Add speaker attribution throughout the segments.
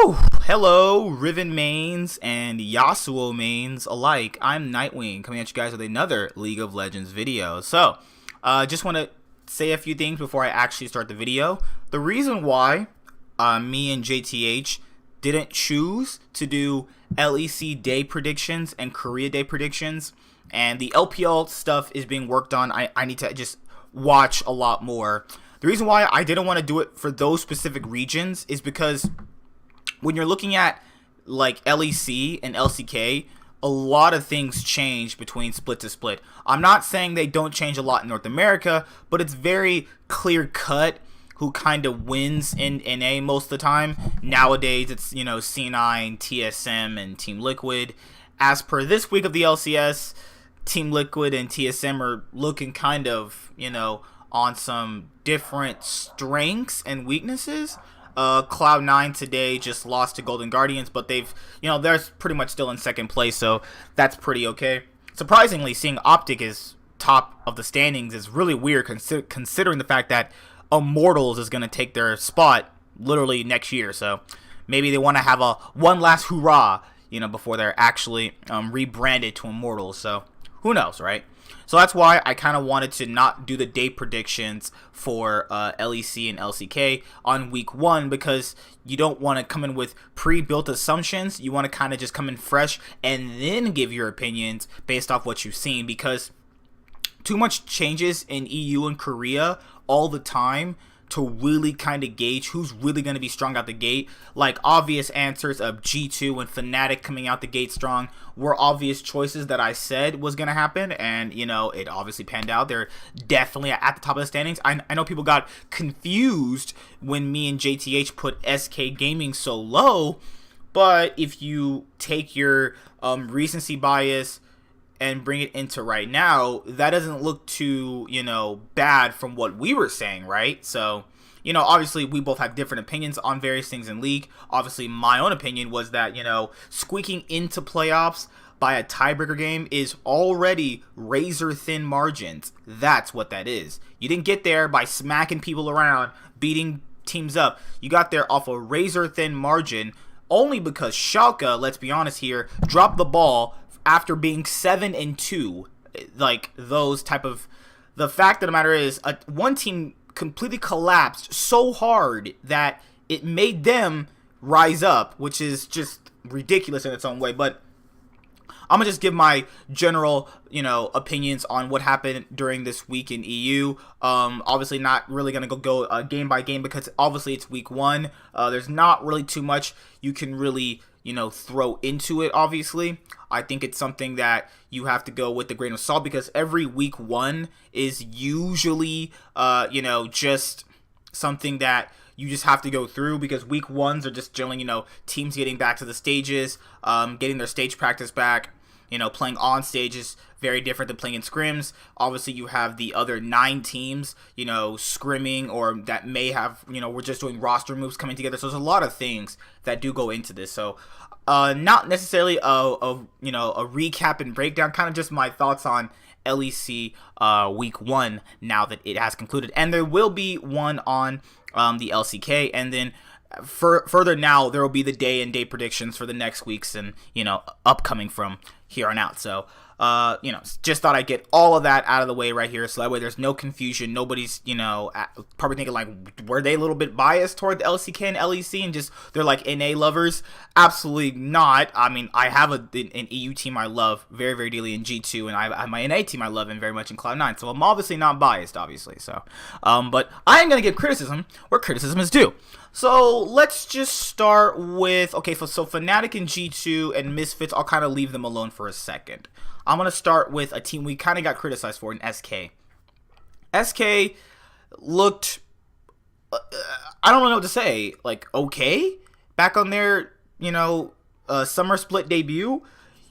Speaker 1: Whew! Hello, Riven mains and Yasuo mains alike. I'm Nightwing, coming at you guys with another League of Legends video. So, just want to say a few things before I actually start the video. The reason why me and JTH didn't choose to do LEC day predictions and Korea day predictions, and the LPL stuff is being worked on. I need to just watch a lot more. The reason why I didn't want to do it for those specific regions is because when you're looking at like LEC and LCK, a lot of things change between split to split. I'm not saying they don't change a lot in North America, but it's very clear cut who kind of wins in NA most of the time. Nowadays, it's, you know, C9, TSM, and Team Liquid. As per this week of the LCS, Team Liquid and TSM are looking kind of, you know, on some different strengths and weaknesses. Cloud9 today just lost to Golden Guardians, but they've, you know, they're pretty much still in second place, so that's pretty okay. Surprisingly, seeing Optic is top of the standings is really weird, considering the fact that Immortals is going to take their spot literally next year, so maybe they want to have a one last hurrah, you know, before they're actually rebranded to Immortals, so who knows, right? So that's why I kind of wanted to not do the day predictions for LEC and LCK on week 1, because you don't want to come in with pre-built assumptions. You want to kind of just come in fresh and then give your opinions based off what you've seen, because too much changes in EU and Korea all the time to really kind of gauge who's really going to be strong out the gate. Like, obvious answers of G2 and Fnatic coming out the gate strong were obvious choices that I said was going to happen, and, you know, it obviously panned out. They're definitely at the top of the standings. I know people got confused when me and JTH put SK Gaming so low, but if you take your recency bias and bring it into right now, that doesn't look too, you know, bad from what we were saying, right? So, you know, obviously we both have different opinions on various things in League. Obviously, my own opinion was that, you know, squeaking into playoffs by a tiebreaker game is already razor-thin margins. That's what that is. You didn't get there by smacking people around, beating teams up. You got there off a razor-thin margin only because Schalke, let's be honest here, dropped the ball after being 7-2, like those type of. The fact of the matter is, one team completely collapsed so hard that it made them rise up, which is just ridiculous in its own way. But I'm gonna just give my general, you know, opinions on what happened during this week in EU. Obviously not really gonna go game by game, because obviously it's week 1. There's not really too much you can really, you know, throw into it. Obviously, I think it's something that you have to go with a grain of salt, because every week 1 is usually, you know, just something that you just have to go through, because week 1s are just generally, you know, teams getting back to the stages, getting their stage practice back. You know, playing on stage is very different than playing in scrims. Obviously, you have the other 9 teams, you know, scrimming, or that may have, you know, we're just doing roster moves coming together. So there's a lot of things that do go into this. So not necessarily you know, a recap and breakdown, kind of just my thoughts on LEC week 1 now that it has concluded. And there will be one on the LCK, and then further now there will be the day and day predictions for the next weeks and, you know, upcoming from here on out. So you know, just thought I'd get all of that out of the way right here, so that way there's no confusion. Nobody's, you know, probably thinking like, were they a little bit biased toward the LCK and LEC and just they're like NA lovers? Absolutely not. I mean, I have an EU team I love very, very dearly in G2, and I have my NA team I love and very much in Cloud9, so I'm obviously not biased, obviously. So but I am going to give criticism where criticism is due. So let's just start with, okay, so Fnatic and G2 and Misfits, I'll kind of leave them alone for a second. I'm going to start with a team we kind of got criticized for in SK. SK looked, I don't know what to say, like, okay, back on their, you know, summer split debut.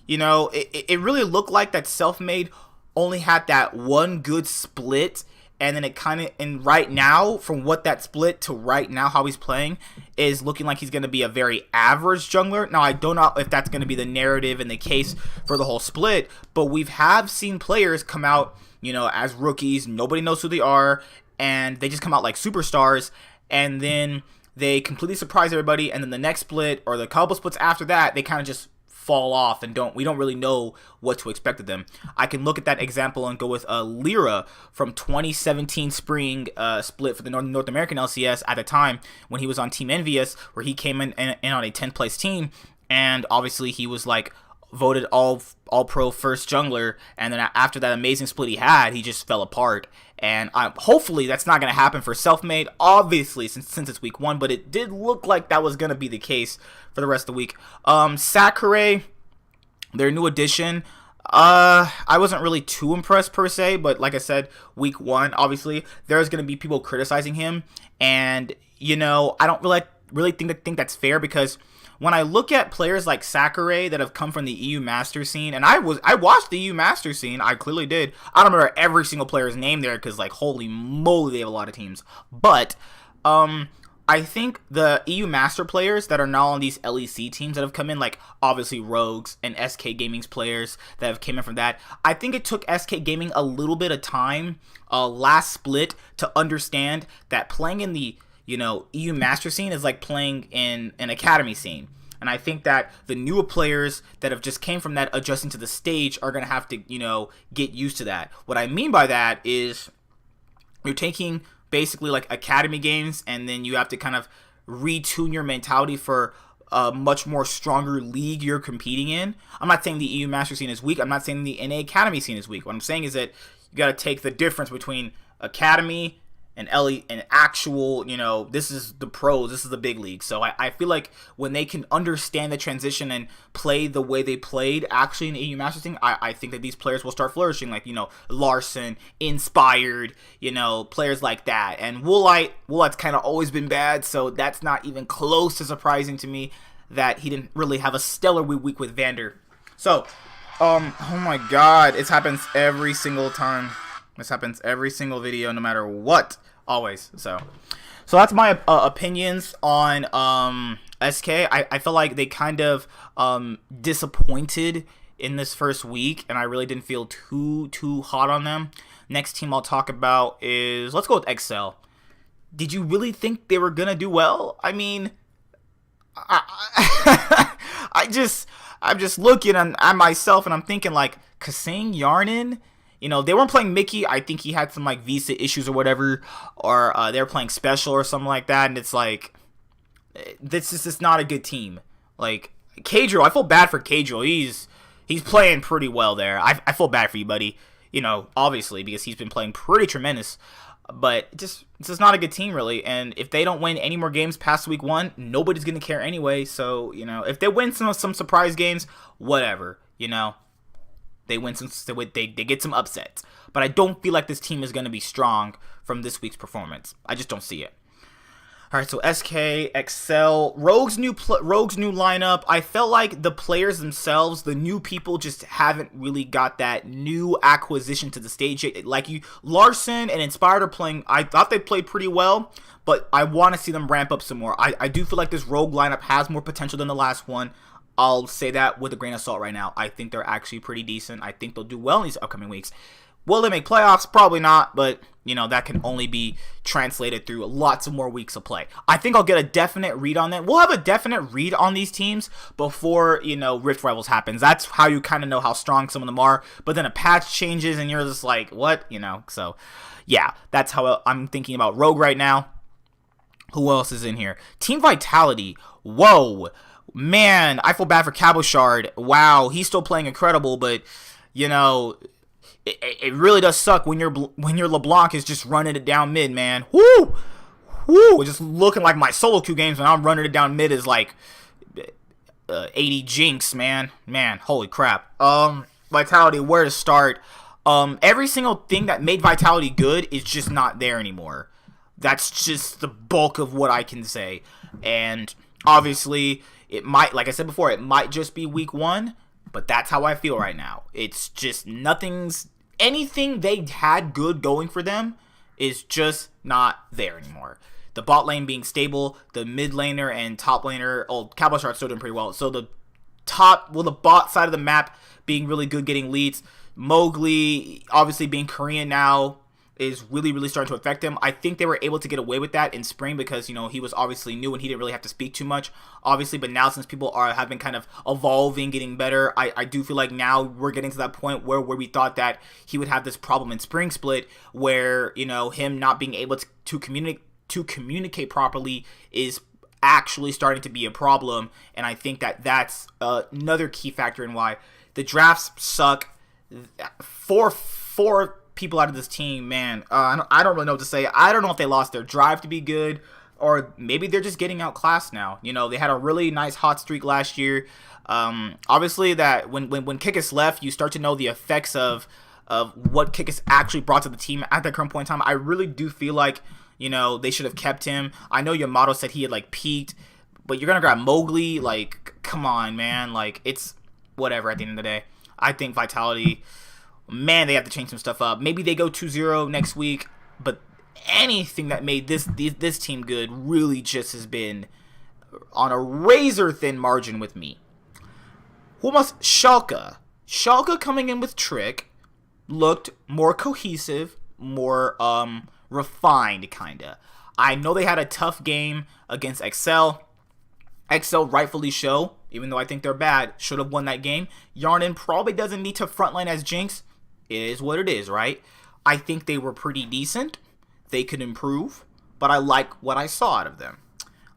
Speaker 1: You know, it really looked like that Selfmade only had that one good split, and then it kind of, and right now, from what that split to right now, how he's playing, is looking like he's going to be a very average jungler. Now, I don't know if that's going to be the narrative and the case for the whole split, but have seen players come out, you know, as rookies, nobody knows who they are, and they just come out like superstars, and then they completely surprise everybody, and then the next split or the couple splits after that, they kind of just fall off and we don't really know what to expect of them. I can look at that example and go with Lyra from 2017 spring split for the North American LCS at the time when he was on Team Envious, where he came in on a 10th place team, and obviously he was like voted all pro first jungler, and then after that amazing split he had, he just fell apart. And hopefully that's not going to happen for Selfmade, obviously, since it's week 1, but it did look like that was going to be the case for the rest of the week. Sakurai, their new addition, I wasn't really too impressed per se, but like I said, week 1, obviously, there's going to be people criticizing him, and, you know, I don't really think that's fair, because when I look at players like Sakurai that have come from the EU Master scene, and I watched the EU Master scene, I clearly did. I don't remember every single player's name there, because, like, holy moly, they have a lot of teams. But, I think the EU Master players that are now on these LEC teams that have come in, like, obviously Rogues and SK Gaming's players that have came in from that, I think it took SK Gaming a little bit of time, last split, to understand that playing in the, you know, EU Master scene is like playing in an academy scene. And I think that the newer players that have just came from that adjusting to the stage are going to have to, you know, get used to that. What I mean by that is you're taking basically like academy games, and then you have to kind of retune your mentality for a much more stronger league you're competing in. I'm not saying the EU Master scene is weak. I'm not saying the NA Academy scene is weak. What I'm saying is that you got to take the difference between academy and actual, you know, this is the pros, this is the big league. So I feel like when they can understand the transition and play the way they played actually in the EU Masters thing, I think that these players will start flourishing, like, you know, Larson, Inspired, you know, players like that. And Woolite's kind of always been bad, so that's not even close to surprising to me that he didn't really have a stellar week with Vander. So, oh my god, it happens every single time. This happens every single video, no matter what, always. So that's my opinions on SK. I feel like they kind of disappointed in this first week, and I really didn't feel too hot on them. Next team I'll talk about is, let's go with Excel. Did you really think they were gonna do well? I mean, I'm just looking at myself, and I'm thinking like, Kasing, Yarnin. You know, they weren't playing Mickey. I think he had some, like, visa issues or whatever. Or they were playing Special or something like that. And it's like, this is just not a good team. Like, Kadro, I feel bad for Kadro. He's playing pretty well there. I feel bad for you, buddy. You know, obviously, because he's been playing pretty tremendous. But it's just not a good team, really. And if they don't win any more games past week 1, nobody's going to care anyway. So, you know, if they win some surprise games, whatever, you know. They win they get some upsets, but I don't feel like this team is going to be strong from this week's performance. I just don't see it. All right, so SK, Excel, Rogue's new lineup. I felt like the players themselves, the new people, just haven't really got that new acquisition to the stage yet. Like Larson and Inspired are playing. I thought they played pretty well, but I want to see them ramp up some more. I do feel like this Rogue lineup has more potential than the last one. I'll say that with a grain of salt right now. I think they're actually pretty decent. I think they'll do well in these upcoming weeks. Will they make playoffs? Probably not, but, you know, that can only be translated through lots of more weeks of play. I think I'll get a definite read on that. We'll have a definite read on these teams before, you know, Rift Rivals happens. That's how you kind of know how strong some of them are. But then a patch changes and you're just like, what? You know, so, yeah, that's how I'm thinking about Rogue right now. Who else is in here? Team Vitality. Whoa. Man, I feel bad for Cabochard. Wow, he's still playing incredible, but, you know, it really does suck when your LeBlanc is just running it down mid, man. Woo! Woo! Just looking like my solo queue games when I'm running it down mid is like 80 Jinx, man. Man, holy crap. Vitality, where to start? Every single thing that made Vitality good is just not there anymore. That's just the bulk of what I can say. And obviously, it might, like I said before, it might just be week 1, but that's how I feel right now. It's just anything they had good going for them is just not there anymore. The bot lane being stable, the mid laner and top laner, Cabochard's still doing pretty well. So the bot side of the map being really good, getting leads. Mowgli, obviously being Korean now, is really starting to affect him. I think they were able to get away with that in spring because, you know, he was obviously new and he didn't really have to speak too much, obviously. But now since people have been kind of evolving, getting better, I do feel like now we're getting to that point where we thought that he would have this problem in spring split where, you know, him not being able to communicate properly is actually starting to be a problem. And I think that that's another key factor in why the drafts suck. Four people out of this team, man, I don't really know what to say. I don't know if they lost their drive to be good, or maybe they're just getting outclassed now. You know, they had a really nice hot streak last year. Obviously, that when Kikis left, you start to know the effects of what Kikis actually brought to the team at that current point in time. I really do feel like, you know, they should have kept him. I know Yamato said he had like peaked, but you're gonna grab Mowgli. Like, come on, man. Like, it's whatever at the end of the day. I think Vitality, man, they have to change some stuff up. Maybe they go 2-0 next week, but anything that made this team good really just has been on a razor-thin margin with me. Who must Schalke? Schalke coming in with Trick looked more cohesive, more refined, kinda. I know they had a tough game against Excel. Excel rightfully so, even though I think they're bad, should have won that game. Yarnin probably doesn't need to frontline as Jinx. It is what it is, right? I think they were pretty decent. They could improve, but I like what I saw out of them.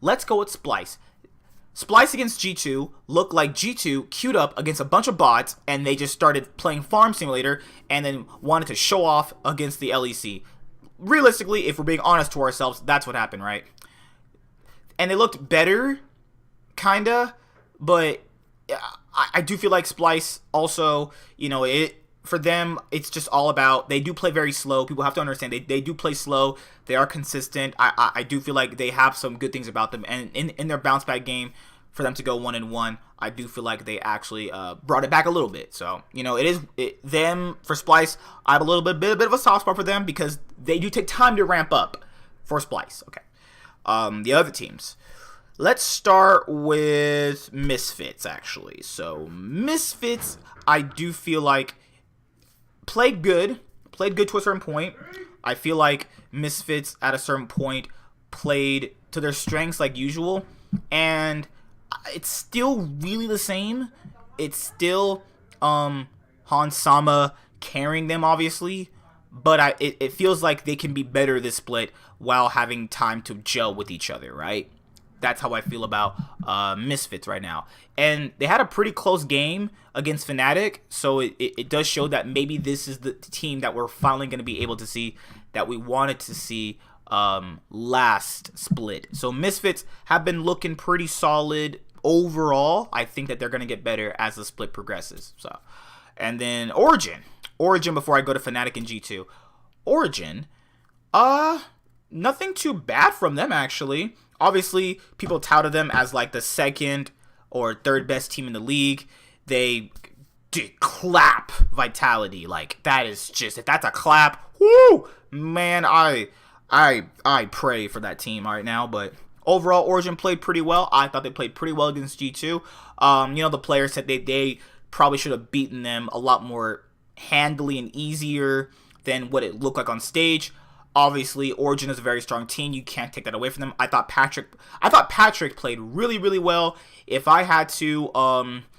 Speaker 1: Let's go with Splice. Splice against G2 looked like G2 queued up against a bunch of bots, and they just started playing Farm Simulator and then wanted to show off against the LEC. Realistically, if we're being honest to ourselves, that's what happened, right? And they looked better, kinda, but I do feel like Splice also, you know, for them, it's just all about, they do play very slow. People have to understand they do play slow. They are consistent. I do feel like they have some good things about them. And in their bounce back game, for them to go 1-1, I do feel like they actually brought it back a little bit. So, you know, them for Splice, I have a bit of a soft spot for them because they do take time to ramp up for Splice. Okay. The other teams. Let's start with Misfits, actually. So, Misfits, I do feel like played good to a certain point. I feel like Misfits at a certain point played to their strengths like usual, and it's still really the same. It's still Hans Sama carrying them, obviously, but it feels like they can be better this split while having time to gel with each other, right? That's how I feel about Misfits right now. And they had a pretty close game against Fnatic, so it does show that maybe this is the team that we're finally going to be able to see that we wanted to see last split. So Misfits have been looking pretty solid overall. I think that they're going to get better as the split progresses. So, and then Origin before I go to Fnatic and G2. Origin, nothing too bad from them, actually. Obviously, people touted them as like the second or third best team in the league. They clap Vitality. Like, that is just, if that's a clap, whoo, man, I pray for that team right now. But overall, Origin played pretty well. I thought they played pretty well against G2. You know, the players said they probably should have beaten them a lot more handily and easier than what it looked like on stage. Obviously, Origin is a very strong team. You can't take that away from them. I thought Patrick played really, really well. If I had to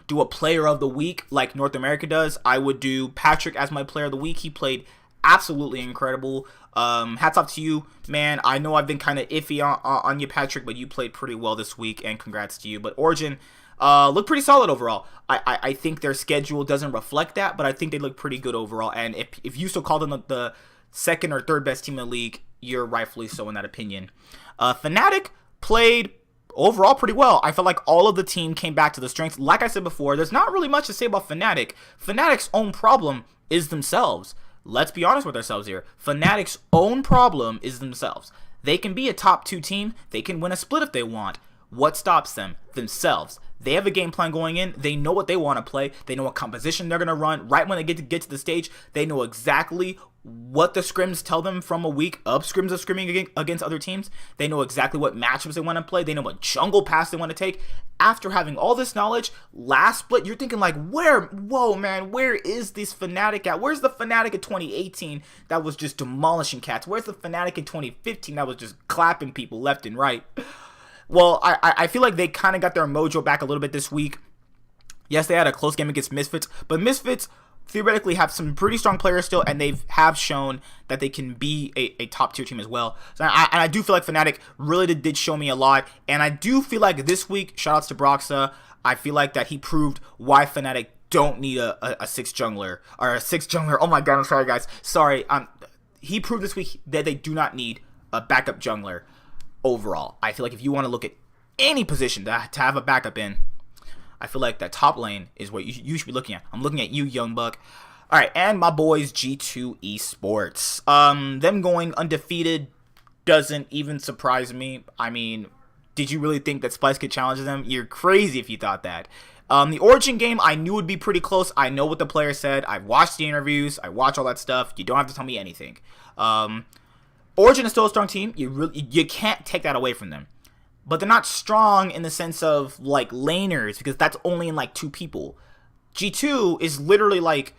Speaker 1: do a player of the week like North America does, I would do Patrick as my player of the week. He played absolutely incredible. Hats off to you, man. I know I've been kind of iffy on you, Patrick, but you played pretty well this week, and congrats to you. But Origin looked pretty solid overall. I think their schedule doesn't reflect that, but I think they look pretty good overall. And if you still call them the second or third best team in the league, you're rightfully so in that opinion. Fnatic played overall pretty well. I felt like all of the team came back to the strengths. Like I said before, there's not really much to say about Fnatic. Fnatic's own problem is themselves. Let's be honest with ourselves here. Fnatic's own problem is themselves. They can be a top 2 team. They can win a split if they want. What stops them? Themselves. They have a game plan going in. They know what they want to play. They know what composition they're going to run. Right when they get to the stage, they know exactly what the scrims tell them from a week of scrimming against other teams. They know exactly what matchups they want to play. They know what jungle pass they want to take. After having all this knowledge, last split, you're thinking like, whoa, man, where is this Fnatic at? Where's the Fnatic in 2018 that was just demolishing cats? Where's the Fnatic in 2015 that was just clapping people left and right? Well, I feel like they kind of got their mojo back a little bit this week. Yes, they had a close game against Misfits, but Misfits theoretically have some pretty strong players still, and they have shown that they can be a top tier team as well. So I do feel like Fnatic really did show me a lot, and I do feel like this week, shoutouts to Broxa, I feel like that he proved why Fnatic don't need a sixth jungler, or a sixth jungler. Oh my god, I'm sorry guys. Sorry. He proved this week that they do not need a backup jungler overall. I feel like if you want to look at any position to have a backup in, I feel like that top lane is what you should be looking at. I'm looking at you, Young Buck. All right, and my boys G2 Esports. Them going undefeated doesn't even surprise me. I mean, did you really think that Splice could challenge them? You're crazy if you thought that. The Origin game, I knew would be pretty close. I know what the player said. I watched the interviews. I watched all that stuff. You don't have to tell me anything. Origin is still a strong team. You can't take that away from them. But they're not strong in the sense of, like, laners, because that's only in, like, 2 people. G2 is literally, like,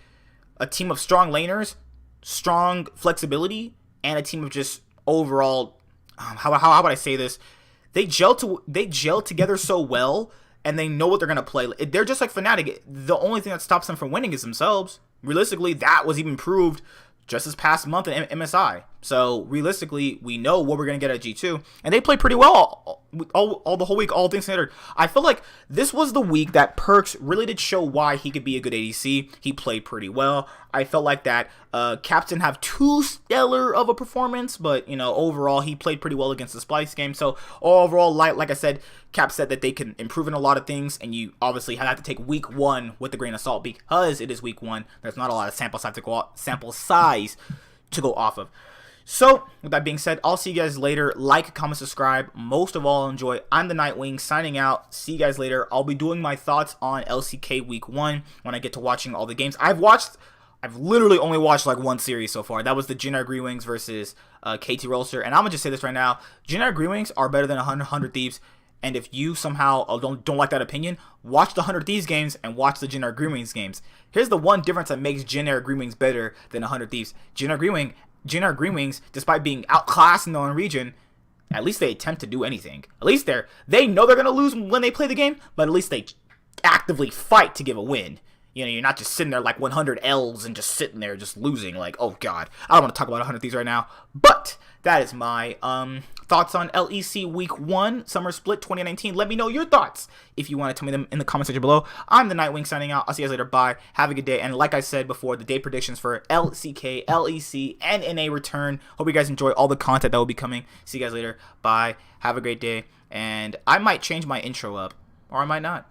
Speaker 1: a team of strong laners, strong flexibility, and a team of just overall, how would I say this? They gel together so well, and they know what they're going to play. They're just like Fnatic. The only thing that stops them from winning is themselves. Realistically, that was even proved just this past month in MSI. So realistically, we know what we're going to get at G2. And they played pretty well all the whole week, all things considered. I feel like this was the week that Perks really did show why he could be a good ADC. He played pretty well. I felt like that Caps didn't have too stellar of a performance, but, you know, overall, he played pretty well against the Splice game. So overall, like I said, Cap said that they can improve in a lot of things, and you obviously have to take week 1 with a grain of salt because it is week 1. There's not a lot of sample size to go off of. So, with that being said, I'll see you guys later. Like, comment, subscribe. Most of all, enjoy. I'm the Nightwing, signing out. See you guys later. I'll be doing my thoughts on LCK Week 1 when I get to watching all the games. I've literally only watched like one series so far. That was the Jin Greenwings versus KT Rolster. And I'm going to just say this right now. Jin Greenwings are better than 100 Thieves. And if you somehow don't like that opinion, watch the 100 Thieves games and watch the Jin Greenwings games. Here's the one difference that makes Jin Greenwings better than 100 Thieves. Jin Greenwings, despite being outclassed in their own region, at least they attempt to do anything. At least they know they're going to lose when they play the game, but at least they actively fight to give a win. You know, you're not just sitting there like 100 L's and just sitting there just losing like, oh god. I don't want to talk about 100 Thieves right now, but that is my thoughts on LEC Week 1 Summer Split 2019. Let me know your thoughts if you want to tell me them in the comment section below. I'm the Nightwing signing out. I'll see you guys later. Bye. Have a good day. And like I said before, the day predictions for LCK, LEC, and NA return. Hope you guys enjoy all the content that will be coming. See you guys later. Bye. Have a great day. And I might change my intro up, or I might not.